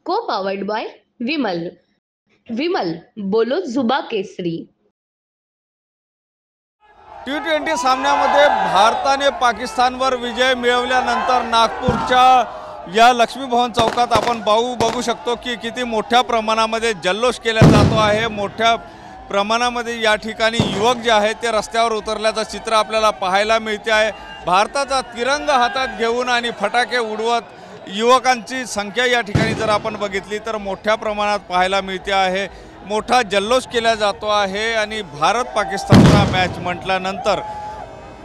को powered by Vimal. Vimal बोलो जुबा केसरी। T20 सामन्यामध्ये भारताने पाकिस्तानवर विजय मिळवल्यानंतर नागपूरच्या या लक्ष्मी भवन चौकात आपण बघू शकतो की किती मोठ्या प्रमाणामध्ये जल्लोष केला जातो आहे। मोठ्या प्रमाणामध्ये या ठिकाणी युवक जे आहेत ते रस्त्यावर उतरल्याचं चित्र आपल्याला पाहायला मिळते आहे। भारताचा तिरंगा हातात घेऊन आणि फटाके उडवत युवकांची संख्या या ठिकाणी जर आपण बघितली तर मोठ्या प्रमाणात पाहायला मिळते आहे। मोठा जल्लोष केला जातो आहे आणि भारत पाकिस्तानचा मॅच म्हटल्यानंतर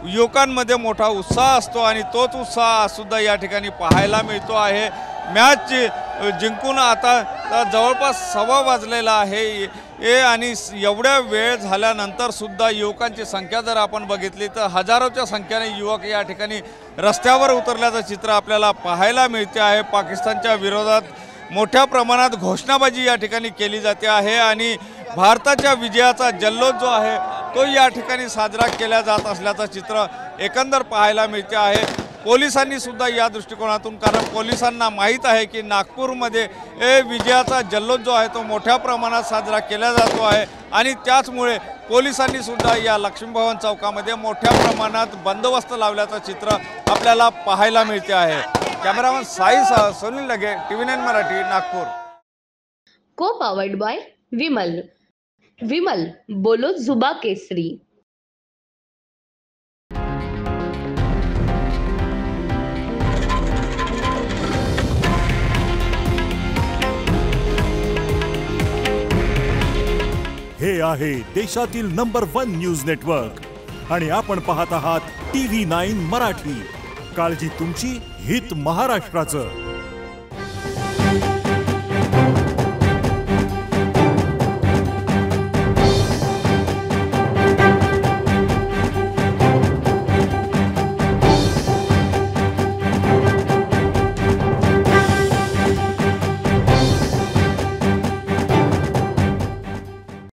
युवकांमध्ये मोठा उत्साह असतो आणि तोच उत्साह सुद्धा या ठिकाणी पाहायला मिळतो आहे। मॅच जिंकून आता जवळपास 1:15 वाजलेला आहे आणि एवढ्या वेळ झाल्यानंतर सुद्धा युवकांची संख्या जर आपण बघितली तर हजारोच्या संख्येने युवक या ठिकाणी रस्त्यावर उतरल्याचं चित्र आपल्याला पाहायला मिळते आहे। पाकिस्तानच्या विरोधात मोठ्या प्रमाणात घोषणाबाजी या ठिकाणी केली जाते आहे आणि भारताच्या विजयाचा जल्लोष जो आहे तो या ठिकाणी साजरा केला जात असल्याचं चित्र एकंदर पाहायला मिळते आहे। पोलिसांनी सुद्धा या दृष्टिकोनातून, कारण पोलिसांना माहीत आहे की नागपूरमध्ये विजयाचा जल्लोष जो आहे तो मोठ्या प्रमाणात साजरा केला जातो आहे आणि त्याचमुळे पोलिसांनी सुद्धा या लक्ष्मी भवन चौकामध्ये मोठ्या प्रमाणात बंदोबस्त लावल्याचं चित्र आपल्याला पाहायला मिळते आहे। कॅमेरामन साईसह सुनील लगे, TV9 मराठी, नागपूर। को पावर्ड बाय विमल। विमल बोलो जुबा केसरी। हे आहे देशातील नंबर 1 न्यूज नेटवर्क आणि आपण पाहत आहात TV9 मराठी। काळजी तुमची, हित महाराष्ट्राचं।